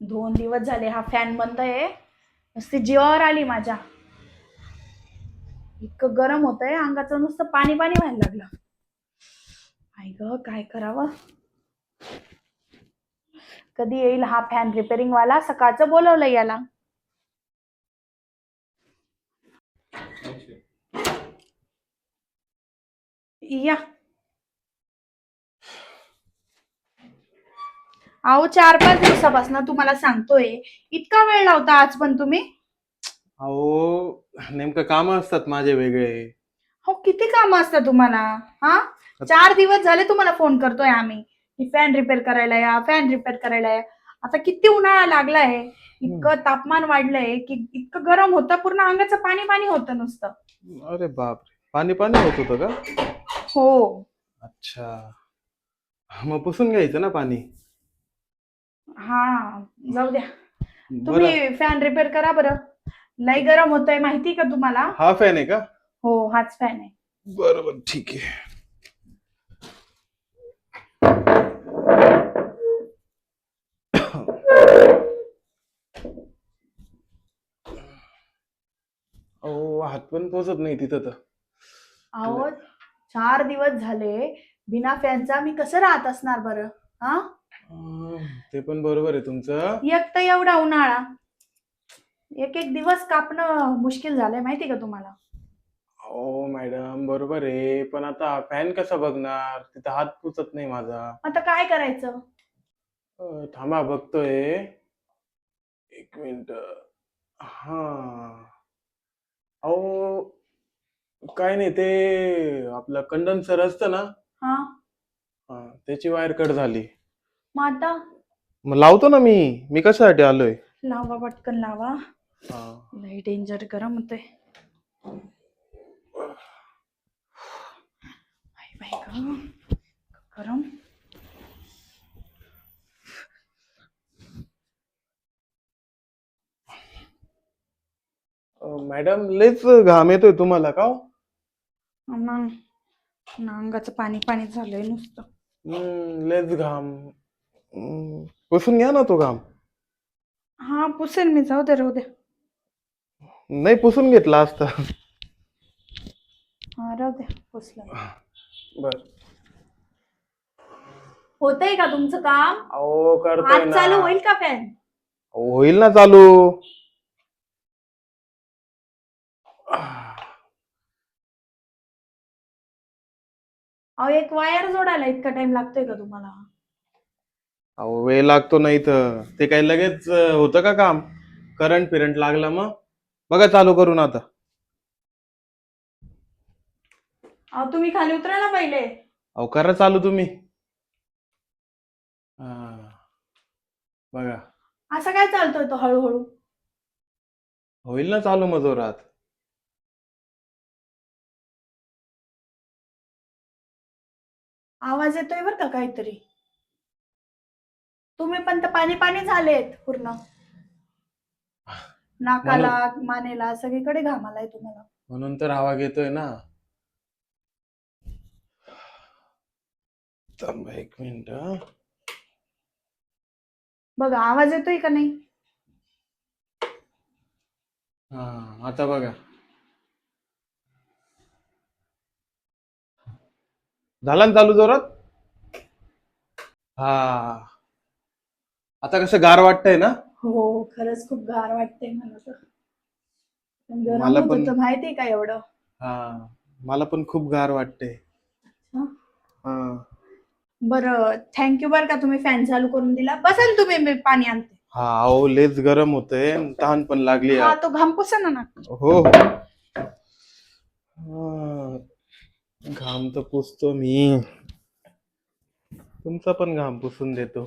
2 दिवस झाले हा फॅन बंद आहे. नुसती जीवावर आली माझ्या. इतकं गरम होतंय अंगाचं, नुसतं पाणी पाणी व्हायला लागलं. आई ग, काय करावं. कधी येईल हा फॅन रिपेअरिंग वाला? सकाळचं बोलवलं याला. या. अहो 4-5 दिवसापासून तुम्हाला सांगतोय, इतका वेळ लावता आज पण तुम्ही? अहो नेमकं काम असतात माझे वेगळे. हो, किती काम असतं तुम्हाला? हा, 4 दिवस झाले तुम्हाला फोन करतोय आम्ही की फॅन रिपेअर करायला या, फॅन रिपेअर करायला या. आता किती उन्हाळा लागलाय, इतकं तापमान वाढलंय की इतकं गरम होतं, पूर्ण अंगाचं पाणी पाणी होतं नुसतं. अरे बापरे, पाणी पाणी होत होतं का? हो. अच्छा, मग पुसून घ्यायचं ना पाणी. हा, जाऊ द्या. बरं, तुम्ही फॅन रिपेअर करा बरं. लय गरम होतंय माहिती का तुम्हाला? हा फॅन आहे का? हो, हाच फॅन आहे. बरोबर, ठीक आहे. अहो हात पण पोचत नाही तिथं तर. अहो 4 दिवस झाले बिना फॅनचा मी कसं राहत असणार बरं? हा, ते पण बरोबर आहे तुमचं. एक तर एवढा उन्हाळा, एक एक दिवस कापणं मुश्किल झालंय माहिती का तुम्हाला? हो मॅडम, बरोबर आहे, पण आता फॅन कसा बघणार, तिथं हात पुचत नाही माझा. आता काय करायचं? थांबा बघतोय. एक मिनिट. हा, अहो काय नाही, ते आपलं कंडेन्सर असतं ना, हा, त्याची वायर कट झाली. मग आता मग लावतो ना मी कशासाठी आलोय. लावा, पटकन लावा. हा. लय डेंजर गरम होतंय. आई बाई गं, गरम. मॅडम लयच घाम येतोय तुम्हाला का हो? मग अंगाचं पाणी पाणी झालंय नुसतं. लयच घाम. पुसून घ्या ना तो घाम. हा, पुसेल मी, जाऊ दे, राहू दे. नाही पुसून घेतला असता. हा, राहू दे, पुसलं. बर. होतंय का तुमचं काम? अहो करतोय आज ना. चालू होईल का फॅन? होईल ना चालू. अहो, एक वायर जोडायला इतका टाइम लागतोय का तुम्हाला? अहो वेळ लागतो नाही तर ते काही लगेच होतं का काम? करंट फिरंट लागला मग बघा चालू करून आता. अहो, तुम्ही खाली उतरा ना पहिले. अहो करा चालू तुम्ही. हा, बघा. असं काय चालतोय तो हळूहळू? होईल ना चालू मग जोरात. आवाज येतोय बरं का काहीतरी. तुम्ही पण तर पाणी पाणी झालेत पूर्ण. नाकाला, म्हणून मानेला, सगळीकडे घाम आलाय तुम्हाला. म्हणून तर आवाज येतोय ना. थांबा एक मिनिट. बघा, आवाज येतोय का नाही? हा, आता बघा. झाला ना चालू जोरात. हा, आता कसं गार वाटतंय ना. हो, खरंच खूप गार वाटतंय मला तर. पण गरम मला होत पण. होतं माहितीये का एवढं? हा, मला पण खूप गार वाटतंय. हं? हा. बरं, थँक्यू बरं का, तुम्ही फॅन चालू करून दिला. बसा ना तुम्ही, मी पाणी आणते. हा, अहो लयच गरम होतंय, तहान पण लागली हा, यार. तो घाम पुसा ना नाक. हो हो. घाम तर पुसतो मी, तुमचा पण घाम पुसून देतो.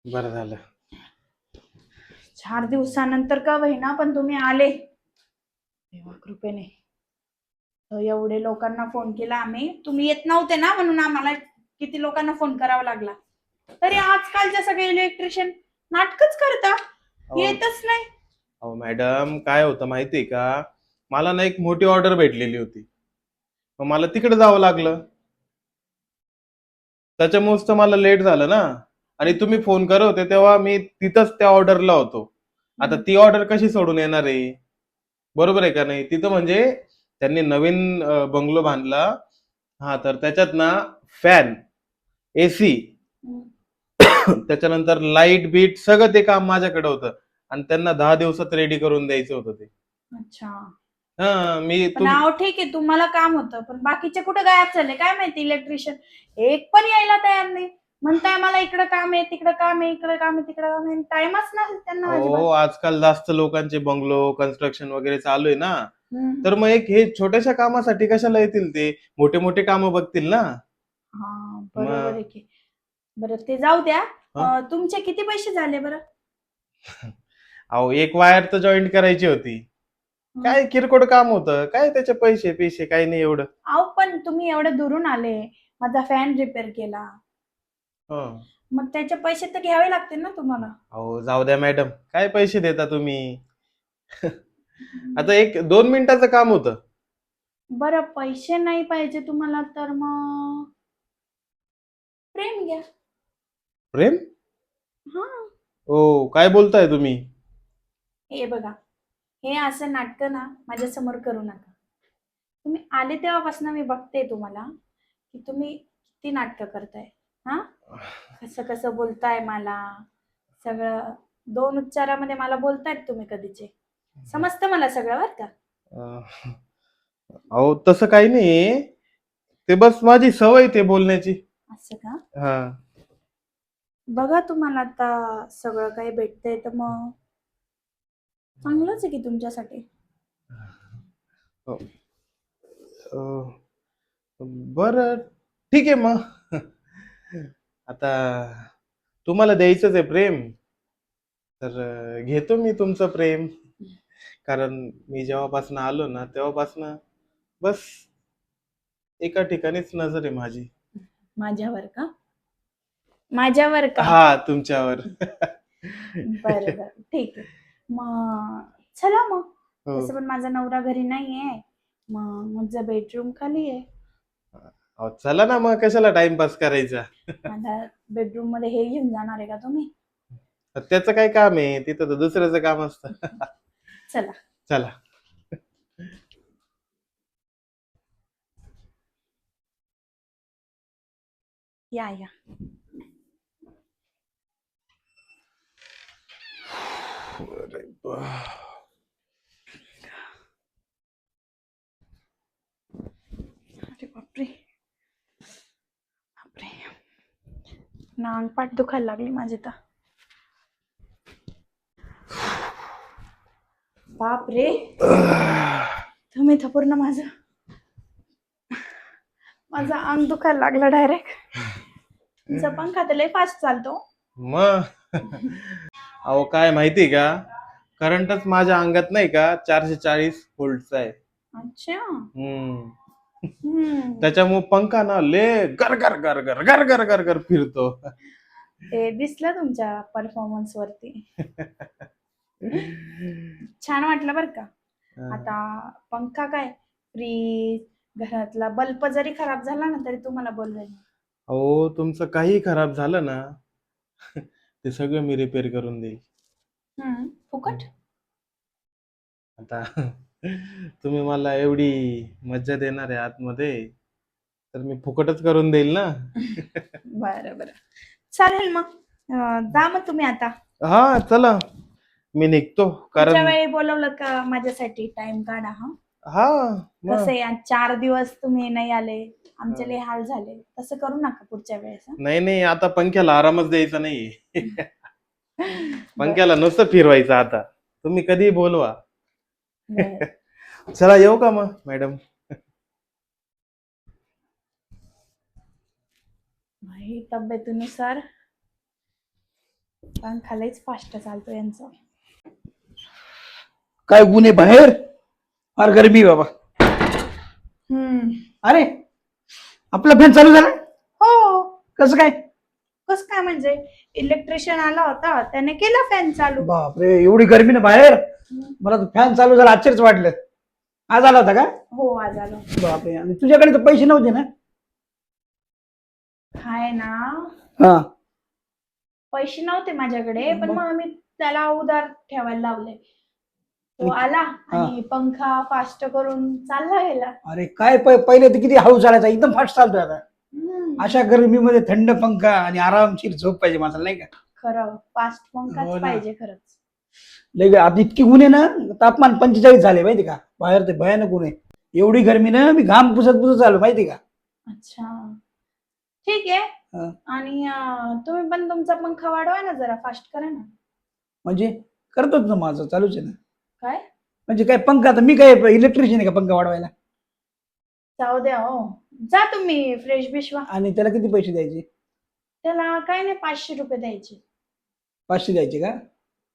बरं झालं. 4 दिवसानंतर का होईना पण तुम्ही आले देवा कृपेने. एवढे लोकांना फोन केला आम्ही, तुम्ही येत नव्हते ना, म्हणून आम्हाला किती लोकांना फोन करावा लागला. तरी आजकालचे सगळे इलेक्ट्रिशियन नाटकच करता, अहो येतच नाही. अहो मॅडम, काय होतं माहितीये का, मला ना एक मोठी ऑर्डर भेटलेली होती, मग मला तिकडे जावं लागलं. त्याच्यामुळेच तर मला लेट झालं ना. आणि तुम्ही फोन करत होते तेव्हा मी तिथंच त्या ऑर्डरला होतो. आता ती ऑर्डर कशी सोडून येणार आहे? बरोबर आहे का नाही? तिथं म्हणजे त्यांनी नवीन बंगलो बांधला. हा, तर त्याच्यात ना फॅन, एसी, हम्म. त्याच्यानंतर लाईट बीट सगळं ते काम माझ्याकडे होतं. आणि त्यांना 10 दिवसात रेडी करून द्यायचं होतं ते. अच्छा. हा, मी पण अहो ठीक आहे, तुम्हाला काम होतं, पण बाकीचे कुठे गायब झाले काय माहिती? इलेक्ट्रिशियन एक पण यायला तयार नाही. म्हणताय मला इकडं काम आहे, तिकडं काम आहे, इकडं काम आहे, तिकडं काम आहे. टाइमच नाही त्यांना अजिबात. अहो, आजकाल जास्त लोकांचे बंगलो कन्स्ट्रक्शन वगैरे चालू आहे ना. हम्म. तर मग एक हे छोट्याशा कामासाठी कशाला येतील ते? मोठे मोठे कामं बघतील ना. हा, बरोबर आहे मग की. बरं ते जाऊ द्या. हा? तुमचे किती पैसे झाले बरं? अहो, एक वायर तर जॉईंट करायची होती. हं. काय किरकोळ काम होतं, काय त्याचे पैसे पैसे काही नाही एवढं. अहो पण तुम्ही एवढं दुरून आले, माझा फॅन रिपेअर केला, हं. मग त्याचे पैसे तर घ्यावे लागतील ना तुम्हाला. अहो, जाऊ द्या मॅडम, काय पैसे देता तुम्ही? आता एक 2 मिनिटाचं काम होतं. बरं पैसे नाही पाहिजे तुम्हाला तर मग प्रेम घ्या. प्रेम? हा. हो, काय बोलताय तुम्ही? हे बघा, हे असं नाटकं ना माझ्या समोर करू नका. तुम्ही आले तेव्हापासून मी बघते तुम्हाला की तुम्ही किती नाटकं करताय. हा, कसं कसं बोलताय मला, सगळं 2 उच्चारामध्ये मला बोलतायत तुम्ही कधीचे. समजतं मला सगळं बरं का. अं, अहो, तसं काही नाही. ते बस माझी सवय ते बोलण्याची. असं का? हा. बघा तुम्हाला आता सगळं काही भेटतंय तर मग चांगलंच आहे की तुमच्यासाठी. हो. अं, बरं, ठीक आहे मग. आता तुम्हाला द्यायचंच आहे प्रेम, तर घेतो मी तुमचं प्रेम. कारण मी जेव्हापासून आलो ना तेव्हापासून बस एका ठिकाणीच नजर आहे माझी. माझ्यावर का? माझ्यावर का? हा, तुमच्यावर. बरं बरं ठीक आहे. मग चला मग. हो. तसं पण माझा नवरा घरी नाहीये. मग माझा बेडरूम खाली आहे. अहो, चला ना मग, कशाला टाइमपास करायचा? माझ्या बेडरूम मध्ये हे घेऊन जाणार आहे का तुम्ही? त्याचं काय काम आहे? तिथं तर दुसऱ्याचं काम असतं. चला. चला. या या. अरे बा. अरे बापरे. बापरे. ना अंगपाठ दुखायला लागली माझी तर. बापरे. तुम्ही तर पूर्ण माझं अंग दुखायला लागलं डायरेक्ट. तुमचा पंखा तर लय फास्ट चालतो. मग अहो, काय माहिती का, करंटच माझ्या अंगात नाही का 440 व्होल्टचा आहे. अच्छा. हम्म. हम्म. त्याच्यामुळे पंखा ना ले गर गर गर गर गर गर गर गर फिरतो. ते दिसलं तुमच्या परफॉर्मन्स वरती. छान वाटलं बरं का. आता पंखा काय, फ्रीज, घरातला बल्ब जरी खराब झाला ना तरी तुम्हाला बोलवेल. अहो, तुमचं काही खराब झालं ना, ते सगळं मी रिपेअर करून देईल. फुकट. आता तुम्ही मला एवढी मज्जा देणार आहे आतमध्ये, तर मी फुकटच करून देईल ना. बरं बरं चालेल मग. जा मग तुम्ही आता. हा, चला, मी निघतो. पुढच्या कारण वेळी बोलवलं का माझ्यासाठी टाइम काढा. हा, हा, कसं मग आहे आज 4 दिवस तुम्ही नाही आले, आमचे लय हाल झाले. तसं करू नका पुढच्या वेळेस. नाही नाही, आता पंख्याला आरामच द्यायचा नाही. बरं. पंख्याला नुसतं फिरवायचं आता. तुम्ही कधी बोलवा. बरं. चला, येऊ का मग मॅडम? भाई तब्येतीनुसार पंखा लयच फास्ट चालतो यांचा. काय गुन्हे बाहेर फार गरमी बाबा. अरे आपला फॅन चालू झाला. हो. कसं काय? कसं काय म्हणजे? इलेक्ट्रिशियन आला होता, त्याने केला फॅन चालू. बापरे, एवढी गरमी ना बाहेर. मला तर फॅन चालू झाला आश्चर्यच वाटलं. आज आला होता का? हो आज आलो. बापरे, आणि तुझ्याकडे तर पैसे नव्हते ना? काय ना, हा पैसे नव्हते माझ्याकडे, पण मग मी त्याला उधार ठेवायला लावले. तो आला आणि पंखा फास्ट करून चालला गेला. अरे काय पहिले तर किती हळू चालायचा, एकदम फास्ट चालतोय आता. अशा गरमीमध्ये थंड पंखा आणि आरामशीर झोप पाहिजे माणसाला, नाही का? खरं फास्ट हो पंखाच ना. पाहिजे खरंच. लय आता इतकी ऊन आहे ना, तापमान 45 झाले माहिती का, बाहेर ते भयानक ऊन आहे. एवढी गरमी ना, मी घाम पुसत पुसत चालू माहिती का. अच्छा ठीक आहे. हा. आणि तुम्ही पण तुमचा पंखा वाढवा ना, जरा फास्ट करा ना. म्हणजे करतोच ना, माझं चालूच आहे ना. काय म्हणजे काय पंखा, आता मी काय इलेक्ट्रिशियन आहे का पंखा वाढवायला? जाऊ द्या हो, जा तुम्ही फ्रेश बिशवा. आणि त्याला किती पैसे द्यायचे? त्याला काय नाही, 500 रुपये द्यायचे. 500 द्यायचे का?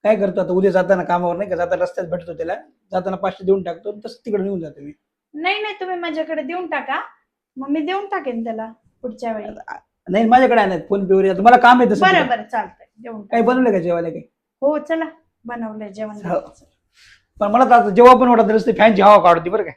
काय करतो आता, उद्या जाताना कामावर नाही का, जाताना रस्त्यात भेटतो त्याला, जाताना 500 देऊन टाकतो, तसं तिकडे निघून जातो मी. नाही नाही, तुम्ही माझ्याकडे देऊन टाका, मग मी देऊन टाकेन त्याला पुढच्या वेळी. नाही माझ्याकडे आहे फोन पे वर, मला काम आहे तसं. बरं बरं चालतंय, देऊन काही टाका. बनवलं का जेवायला काही? हो चला, बनवलंय जेवण. हो. पण मला तर आता जेव्हा पण वाटत रस्ते फॅनची हवा काढते बरं काय.